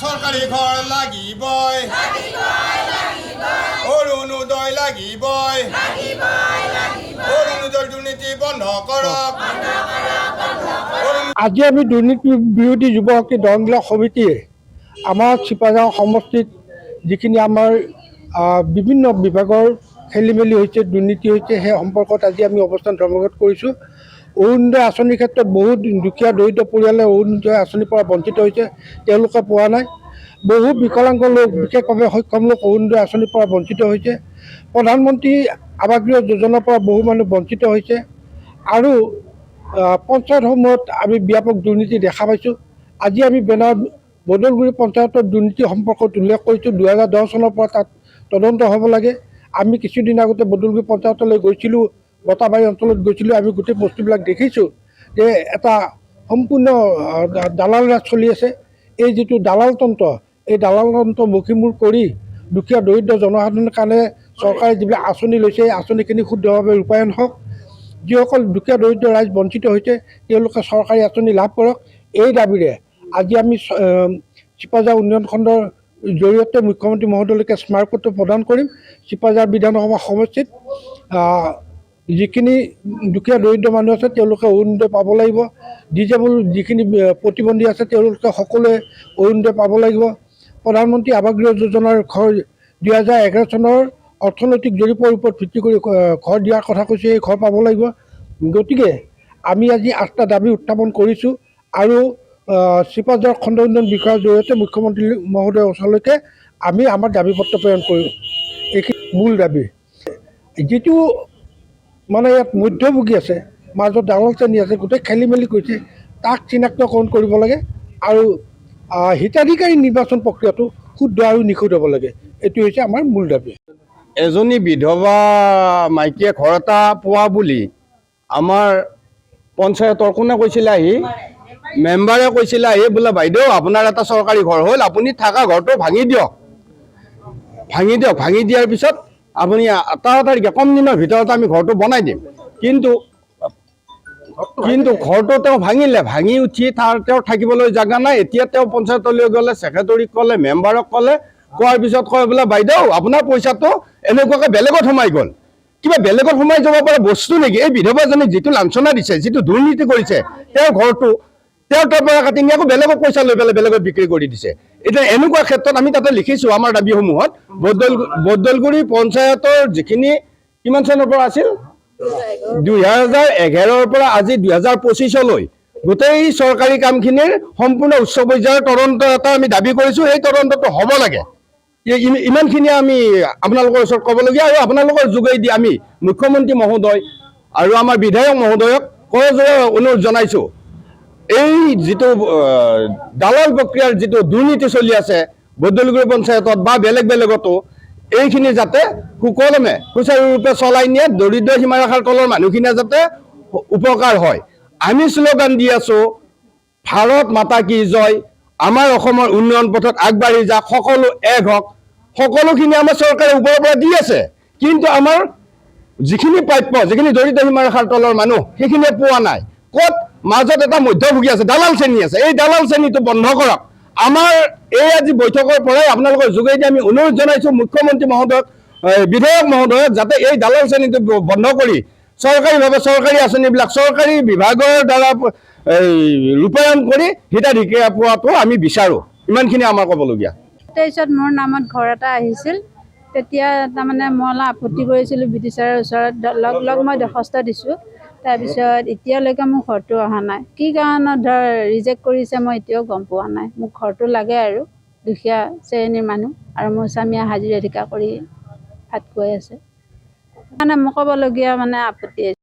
চৰকাৰী ঘৰ লাগিবই, অৰুণোদয় লাগিবই, অৰুণোদয় দুৰ্নীতি বন্ধ কৰক। আজি আমি দুৰ্নীতি বিৰোধী যুৱ শক্তি দৰংগীলা সমিতিয়ে আমাৰ চিপাঝাৰ সমষ্টিত যিখিনি আমাৰ বিভিন্ন বিভাগৰ খেলি মেলি হৈছে, দুৰ্নীতি হৈছে, সেই সম্পৰ্কত আজি আমি অৱস্থান ধৰ্মঘট কৰিছোঁ। অৰুণোদয় আঁচনিৰ ক্ষেত্ৰত বহুত দুখীয়া দৰিদ্ৰ পৰিয়ালে অৰুণোদয় আঁচনিৰ পৰা বঞ্চিত হৈছে, তেওঁলোকে পোৱা নাই। বহু বিকলাংগ লোক, বিশেষভাৱে সক্ষম লোক অৰুণোদয় আঁচনিৰ পৰা বঞ্চিত হৈছে। প্ৰধানমন্ত্ৰী আৱাস গৃহ যোজনাৰ পৰা বহু মানুহ বঞ্চিত হৈছে। আৰু পঞ্চায়তসমূহত আমি ব্যাপক দুৰ্নীতি দেখা পাইছোঁ। আজি আমি বদলগুৰি পঞ্চায়তৰ দুৰ্নীতি সম্পৰ্কত উল্লেখ কৰিছোঁ। 2010 চনৰ পৰা তাত তদন্ত হ'ব লাগে। আমি কিছুদিন আগতে বদলগুৰি পঞ্চায়তলৈ গৈছিলোঁ, বটাবাৰী অঞ্চলত গৈছিলোঁ। আমি গোটেই বস্তুবিলাক দেখিছোঁ যে এটা সম্পূৰ্ণ দালাল ৰাজ চলি আছে। এই যিটো দালাল তন্ত্ৰ, এই দালাল তন্ত্ৰ মষিমূৰ কৰি দুখীয়া দৰিদ্ৰ জনসাধাৰণৰ কাৰণে চৰকাৰে যিবিলাক আঁচনি লৈছে, এই আঁচনিখিনি শুদ্ধভাৱে ৰূপায়ণ হওক। যিসকল দুখীয়া দৰিদ্ৰ ৰাইজ বঞ্চিত হৈছে, তেওঁলোকে চৰকাৰী আঁচনি লাভ কৰক। এই দাবীৰে আজি আমি চিপাঝাৰ উন্নয়ন খণ্ডৰ জৰিয়তে মুখ্যমন্ত্ৰী মহোদয়লৈকে স্মাৰকপত্ৰ প্ৰদান কৰিম। চিপাঝাৰ বিধানসভা সমষ্টিত যিখিনি দুখীয়া দৰিদ্ৰ মানুহ আছে, তেওঁলোকে অৰুণোদয় পাব লাগিব। ডিজেবল যিখিনি প্ৰতিবন্ধী আছে, তেওঁলোকে সকলোৱে অৰুণোদয় পাব লাগিব। প্ৰধানমন্ত্ৰী আৱাস গৃহ যোজনাৰ ঘৰ 2011 চনৰ অৰ্থনৈতিক জৰীপৰ ওপৰত ভিত্তি কৰি ঘৰ দিয়াৰ কথা কৈছে, এই ঘৰ পাব লাগিব। গতিকে আমি আজি 8টা দাবী উত্থাপন কৰিছোঁ আৰু চিপাঝাৰ খণ্ড উন্নয়ন বিষয়াৰ জৰিয়তে মুখ্যমন্ত্ৰী মহোদয়ৰ ওচৰলৈকে আমি আমাৰ দাবী পত্ৰ প্ৰেৰণ কৰোঁ। এইখিনি মূল দাবী। যিটো মানে ইয়াত মধ্যভোগী আছে, মাজত দালাল শ্ৰেণী আছে, গোটেই খেলি মেলি কৰিছে, তাক চিনাক্তকৰণ কৰিব লাগে আৰু হিতাধিকাৰী নিৰ্বাচন প্ৰক্ৰিয়াটো শুদ্ধ আৰু নিখুঁত হ'ব লাগে। এইটো হৈছে আমাৰ মূল দাবী। এজনী বিধৱা মাইকীয়ে ঘৰ এটা পোৱা বুলি আমাৰ পঞ্চায়তৰ কোনে কৈছিলে, আহি মেম্বাৰে কৈছিলে, আহি বোলে বাইদেউ আপোনাৰ এটা চৰকাৰী ঘৰ হ'ল, আপুনি থকা ঘৰটো ভাঙি দিয়ক। ভাঙি দিয়াৰ পিছত আপুনি 8 তাৰিখে কম দিনৰ ভিতৰত আমি ঘৰটো বনাই দিম। কিন্তু ঘৰটো তেওঁ ভাঙিলে। ভাঙি উঠি তেওঁৰ থাকিবলৈ জেগা নাই। এতিয়া তেওঁ পঞ্চায়তলৈ গ'লে, ছেক্ৰেটৰীক ক'লে, মেম্বাৰক ক'লে। কোৱাৰ পিছত কয় বোলে বাইদেউ আপোনাৰ পইচাটো এনেকুৱাকৈ বেলেগত সোমাই গ'ল। কিবা বেলেগত সোমাই যাব পৰা বস্তু নেকি? এই বিধৱাজনীক যিটো লাঞ্ছনা দিছে, যিটো দুৰ্নীতি কৰিছে, তেওঁৰ ঘৰটো তেওঁ তাৰ পৰা কাটি নি আকৌ বেলেগক পইচা লৈ পেলাই বেলেগত বিক্ৰী কৰি দিছে। এতিয়া এনেকুৱা ক্ষেত্ৰত আমি তাতে লিখিছোঁ আমাৰ দাবীসমূহত, বদলগুৰি পঞ্চায়তৰ যিখিনি কিমান চনৰ পৰা আছিল, 2011ৰ পৰা আজি 2025লৈ গোটেই চৰকাৰী কামখিনিৰ সম্পূৰ্ণ উচ্চ পৰ্যায়ৰ তদন্ত এটা আমি দাবী কৰিছোঁ। এই তদন্তটো হ'ব লাগে। ইমানখিনি আমি আপোনালোকৰ ওচৰত ক'বলগীয়া। আৰু আপোনালোকৰ যোগেদি আমি মুখ্যমন্ত্ৰী মহোদয় আৰু আমাৰ বিধায়ক মহোদয়ক কৰজোৰে অনুৰোধ জনাইছোঁ, এই যিটো দালাল প্ৰক্ৰিয়াৰ যিটো দুৰ্নীতি চলি আছে বদলগুৰি পঞ্চায়তত বা বেলেগতো, এইখিনি যাতে সুকলমে সুচাৰুৰূপে চলাই নিয়ে, দৰিদ্ৰ সীমাৰেখাৰ তলৰ মানুহখিনিয়ে যাতে উপকাৰ হয়। আমি শ্লোগান দি আছোঁ, ভাৰত মাতা কি জয়, আমাৰ অসমৰ উন্নয়ন পথত আগবাঢ়ি যাওক, সকলো এক হওক। সকলোখিনি আমাৰ চৰকাৰে ওপৰৰ পৰা দি আছে, কিন্তু আমাৰ যিখিনি প্ৰাপ্য, যিখিনি দৰিদ্ৰ সীমাৰেখাৰ তলৰ মানুহ, সেইখিনিয়ে পোৱা নাই। ক'ত মাজত এটা মধ্যভোগী আছে, দালাল শ্ৰেণী আছে। এই দালাল শ্ৰেণীটো বন্ধ কৰক। আমাৰ এই আজি বৈঠকৰ পৰাই আপোনালোকৰ যোগেদি আমি অনুৰোধ জনাইছোঁ মুখ্যমন্ত্ৰী মহোদয়ক, বিধায়ক মহোদয়ক, যাতে এই দালাল শ্ৰেণীটো বন্ধ কৰি চৰকাৰীভাৱে চৰকাৰী আঁচনিবিলাক চৰকাৰী বিভাগৰ দ্বাৰা ৰূপায়ণ কৰি হিতাধিকাৰী পোৱাটো আমি বিচাৰোঁ। ইমানখিনি আমাৰ ক'বলগীয়া। 23ত মোৰ নামত ঘৰ এটা আহিছিল। তেতিয়া তাৰমানে মই অলপ আপত্তি কৰিছিলোঁ, ব্ৰিটিছাৰৰ ওচৰত লগ মই দৰ্খাস্ত দিছোঁ। তাৰপিছত এতিয়ালৈকে মোৰ ঘৰটো অহা নাই। কি কাৰণত ৰিজেক্ট কৰিছে মই এতিয়াও গম পোৱা নাই। মোক ঘৰটো লাগে আৰু দুখীয়া শ্ৰেণীৰ মানুহ, আৰু মোৰ স্বামীয়ে হাজিৰা ঠিকা কৰি ভাত খুৱাই আছে। মানে মোক ক'বলগীয়া আপত্তি